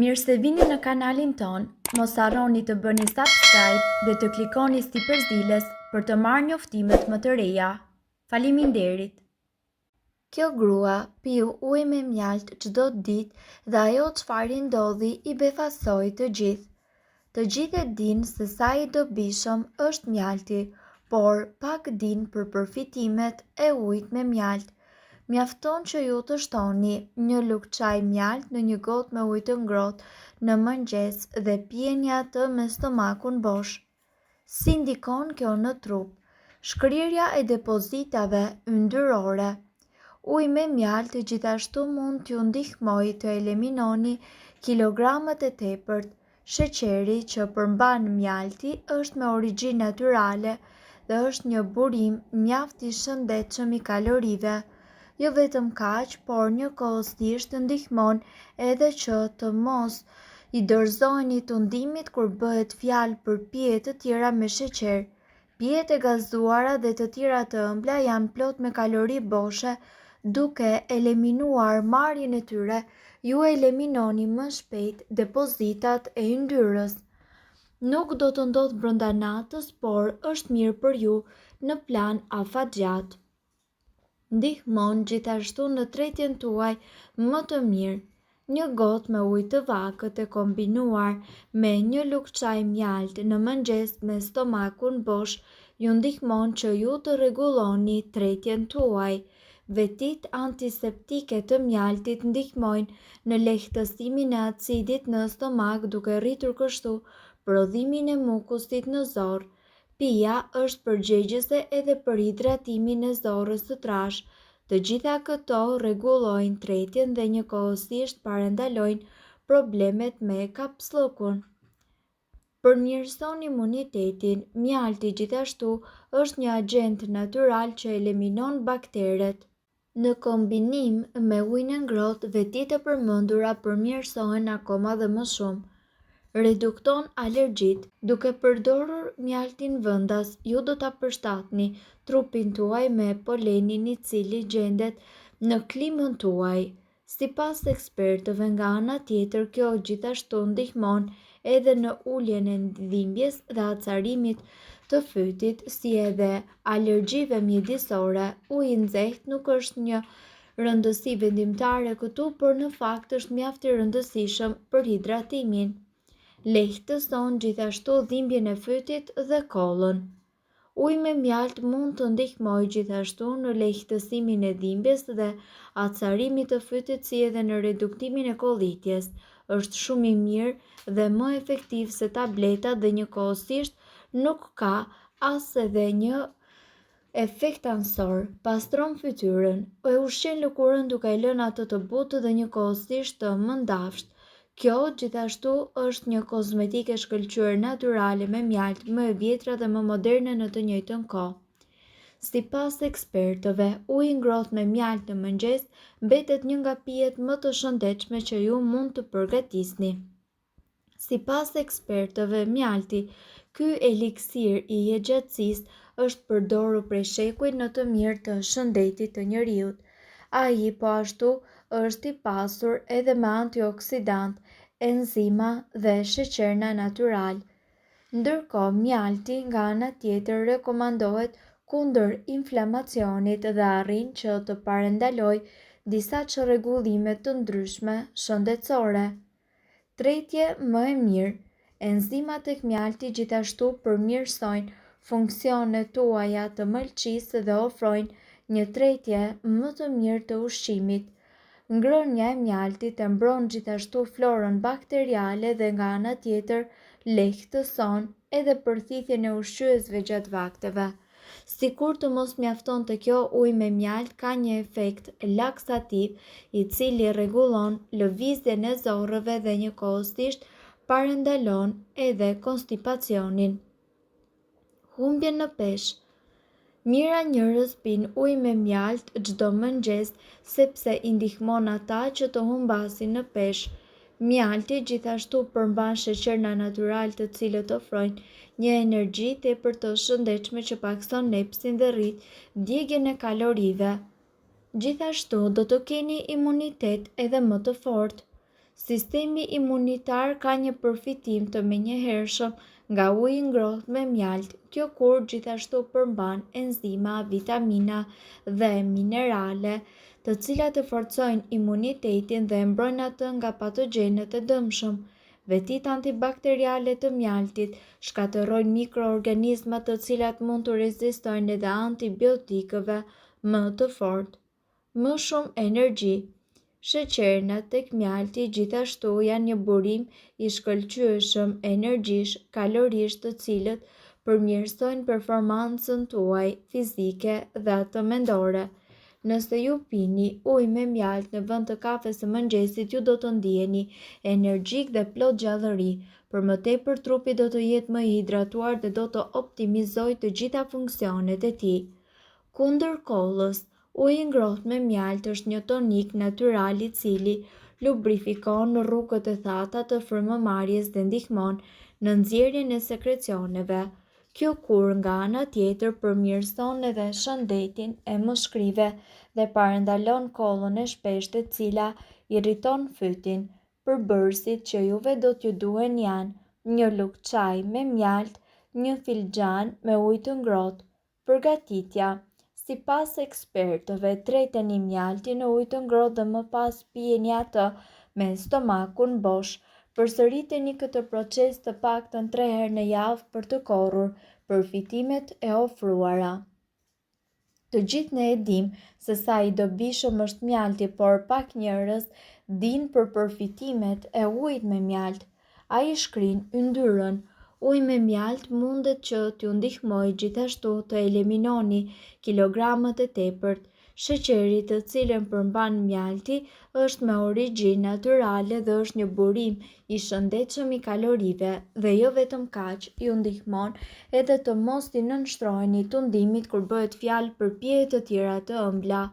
Mirë se vini në kanalin ton, mos harroni të bëni subscribe dhe të klikoni si përzieles për të marrë njoftimet më të reja. Faleminderit! Kjo grua piu ujë me mjalt çdo ditë dhe ajo çfarë i ndodhi i befasoi të gjithë. Të gjithë e dinë se sa i dobishëm është mjalti, por pak dinë për përfitimet e ujit me mjalt. Mjafton që ju të shtoni një lugë çaj mjalt në një gotë me ujë të ngrohtë në mëngjes dhe pijeni atë me stomakun bosh. Si ndikon kjo në trup? Shkrirja e depozitave yndyrore. Uji me mjalt gjithashtu mund t'ju ndihmojë të eliminoni kilogramat e tepërt. Sheqeri që përmban mjalti është me origjinë natyrale dhe është një burim mjaft i shëndetshëm i kalorive. Jo vetëm kaq, por njëkohësisht ndihmon edhe që të mos i dorëzoheni tundimit kur bëhet fjalë për pije të tjera me sheqer. Pijet e gazuara dhe të tjera të ëmbla janë plot me kalori boshe, duke eliminuar marrjen e tyre, ju eliminoni më shpejt depozitat e yndyrës. Nuk do të ndodh brenda natës, por është mirë për ju në plan afatgjat. Ndihmon gjithashtu në tretjen tuaj më të mirë. Një gotë me ujë të vakët e kombinuar me një lugë çaj mjalt në mëngjes me stomakun bosh ju ndihmon që ju të rregulloni tretjen tuaj. Vetit antiseptike të mjaltit ndihmojnë në lehtësimin e acidit në stomak duke rritur kështu prodhimin e mukusit në zorr. Pija është përgjegjëse edhe për hidratimin e zorrës së trashë. Të gjitha këto rregullojnë tretjen dhe njëkohësisht parandalojnë problemet me kapsllokun. Përmirëson imunitetin. Mjalti gjithashtu është një agent natyral që eliminon bakteret. Në kombinim me ujin e ngrohtë, vetit e përmendura përmirësohen akoma dhe më shumë. Redukton alergjitë. Duke përdorur mjaltin vendas, ju do ta përshtatni trupin tuaj me polenin i cili gjendet në klimën tuaj. Sipas ekspertëve nga ana tjetër, kjo gjithashtu ndihmon edhe në uljen e dhimbjes dhe acarimit të fytit, si edhe alergjive mjedisore. Uji i nxehtë nuk është një rëndësi vendimtare këtu, por në fakt është mjaft i rëndësishëm për hidratimin. Lehtëson gjithashtu dhimbjen e fytit dhe kollën. Uji me mjalt mund të ndihmojë gjithashtu në lehtësimin e dhimbjes dhe acarimit të fytit, si edhe në reduktimin e kollitjes. Është shumë i mirë dhe më efektiv se tabletat dhe njëkohësisht nuk ka as edhe një efekt ansor. Pastron fytyrën. E ushqen lëkurën duke e lënë atë të butë dhe njëkohësisht të mëndafsht. Kjo gjithashtu është një kozmetike shkëlqyer natyrale me mjalt, më e vjetra dhe më moderne në të njëjtën kohë. Sipas ekspertëve, uji i ngrohtë me mjalt në mëngjes mbetet një nga pijet më të shëndetshme që ju mund të përgatisni. Sipas ekspertëve, mjalti, ky eliksir i jetëgjatësisë, është përdorur prej shekujt në të mirë të shëndetit të njerëzit. Ai po ashtu është i pasur edhe me antioksidant, enzima dhe sheqerna natyral. Ndërkohë, mjalti nga ana tjetër rekomandohet kundër inflamacionit dhe arrin që të parandalojë disa çrregullime të ndryshme shëndetësore. Tretje më e mirë. Enzimat tek mjalti gjithashtu përmirësojnë funksionet tuaja të mëlçisë dhe ofrojnë një tretje më të mirë të ushqimit. Ngrënia e mjaltit e mbron gjithashtu florën bakteriale dhe nga ana tjetër lehtëson edhe përthithjen e ushqyesve gjatë vakteve. Sikur të mos mjaftonte kjo, uji me mjalt ka një efekt laksativ i cili rregullon lëvizjen e zorrëve dhe njëkohësisht parandalon edhe konstipacionin. Humbje në peshë. Mira njerëz pinë ujë me mjalt çdo mëngjes sepse i ndihmon ata që të humbasin në peshë. Mjalti gjithashtu përmban sheqerna natyral të cilët ofrojnë një energji tepër të shëndetshme që pakson nepsin dhe rrit djegjen e kalorive. Gjithashtu do të keni imunitet edhe më të fortë. Sistemi imunitar ka një përfitim të menjëhershëm nga uji i ngrohtë me mjalt. Kjo kur gjithashtu përmban enzima, vitamina dhe minerale, të cilat e forcojnë imunitetin dhe e mbrojnë atë nga patogjenët e dëmshëm. Vetit antibakteriale të mjaltit shkatërrojnë mikroorganizma të cilat mund të rezistojnë edhe antibiotikëve më të fortë. Më shumë energji. Sheqernat tek mjalti gjithashtu janë një burim i shkëlqyeshëm energjish, kalorish, të cilët përmirësojnë performancën tuaj fizike dhe atë mendore. Nëse ju pini ujë me mjalt në vend të kafes së mëngjesit, ju do të ndiheni energjik dhe plot gjallëri. Për më tepër, trupi do të jetë më i hidratuar dhe do të optimizojë të gjitha funksionet e tij. Kundër kollës, uji i ngrohtë me mjalt është një tonik natyral i cili lubrifikon rrugët e thata të frymëmarrjes dhe ndihmon në nxjerrjen e sekrecioneve. Kjo kur nga ana tjetër përmirëson edhe shëndetin e mushkërive dhe parandalon kollën e shpeshtë e cila irriton fytin. Përbërësit që juve do t'ju duhen janë një lugë çaj me mjalt, një filxhan me ujë të ngrohtë. Përgatitja. Sipas ekspertëve, treteni mjaltin në ujë të ngrohtë dhe më pas pijeni atë me stomakun bosh. Përsëriteni këtë proces të paktën 3 herë në javë për të korrur përfitimet e ofruara. Të gjithë ne e dimë se sa i dobishëm është mjalti, por pak njerëz dinë për përfitimet e ujit me mjalt. Ai shkrin yndyrën. Uji me mjalt mundet që t'ju ndihmojë gjithashtu të eliminoni kilogramët e tepërt. Sheqeri të cilën përmban mjalti është me origjinë natyrale dhe është një burim i shëndetshëm i kalorive, dhe jo vetëm kaq, ju ndihmon edhe të mos t'i nënshtroheni tundimit kur bëhet fjalë për pije të tjera të ëmbla.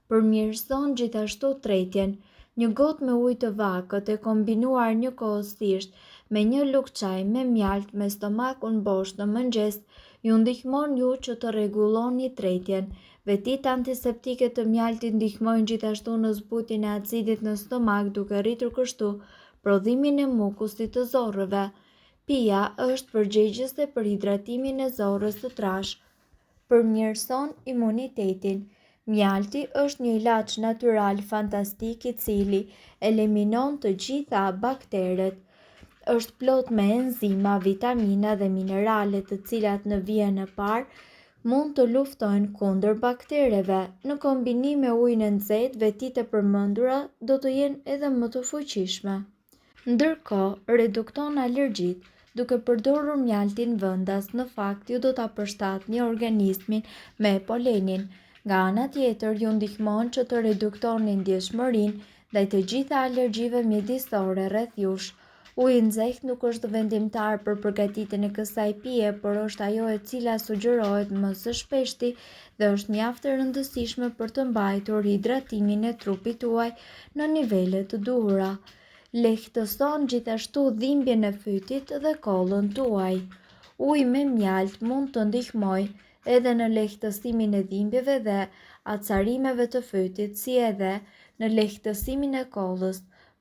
Përmirëson gjithashtu tretjen. Një gotë me ujë të vakët e kombinuar njëkohësisht me një lugë çaj me mjalt me stomakun bosh në mëngjes ju ndihmon ju që të rregulloni tretjen. Vetit antiseptike të mjaltit ndihmojnë gjithashtu në zbutjen e acidit në stomak, duke rritur kështu prodhimin e mukusit të zorrëve. Pija është përgjegjëse për hidratimin e zorrës së trashë. Përmirëson imunitetin. Mjalti është një ilaç natyral fantastik i cili eliminon të gjitha bakteret. Është plot me enzima, vitamina dhe minerale të cilat në vijën e parë mund të luftojnë kundër baktereve. Në kombinim me ujin e nxehtë, vetitë e përmendura do të jenë edhe më të fuqishme. Ndërkohë, redukton alergjitë. Duke përdorur mjaltin vendas, në fakt ju do ta përshtatni organizmin me polenin. Nga ana tjetër, ju ndihmon që të reduktoni ndjeshmërinë ndaj të gjitha alergjive mjedisore rreth jush. Uji i nxehtë nuk është vendimtar për përgatitjen e kësaj pije, por është ajo e cila sugjerohet më së shpeshti dhe është mjaft e rëndësishme për të mbajtur hidratimin e trupit tuaj në nivele të duhura. Lehtëson gjithashtu dhimbjen e fytit dhe kollën tuaj. Uji me mjalt mund të ndihmojë edhe në lehtësimin e dhimbjeve dhe acarimeve të fytit, si edhe në lehtësimin e kollës.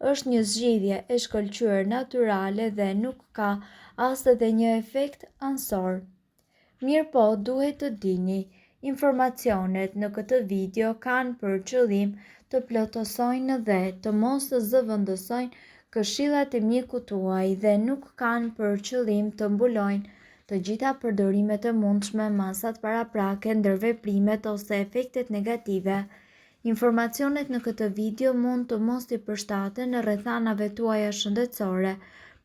Është një zgjidhje e shkëlqyer natyrale dhe nuk ka as edhe një efekt ansor. Mirëpo, duhet të dini, informacionet në këtë video kanë për qëllim të plotësojnë dhe të mos zëvendësojnë këshillat e mjekut tuaj dhe nuk kanë për qëllim të mbulojnë të gjitha përdorimet e mundshme, masat paraprake, ndërveprimet ose efektet negative. Informacionet në këtë video mund të mos t'i përshtaten në rrethanave tuaja shëndetësore,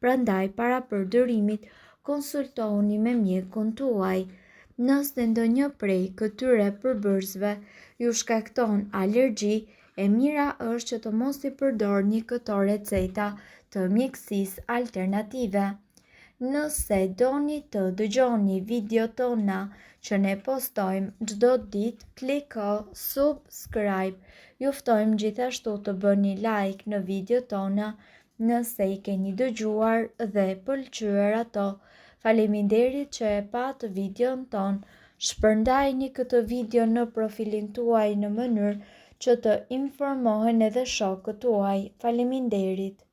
prandaj para përdorimit konsultohuni me mjekun tuaj. Nëse ndonjë prej këtyre përbërësve ju shkakton alergji, e mira është që të mos i përdorni këto receta të mjekësisë alternative. Nëse doni të dëgjoni video tona që ne postojmë çdo ditë, kliko subscribe. Ju ftojmë gjithashtu të bëni like në video tona nëse i keni dëgjuar dhe pëlqyer ato. Faleminderit që e pat videon ton. Shpërndajni këtë video në profilin tuaj në mënyrë që të informohen edhe shokët tuaj. Faleminderit.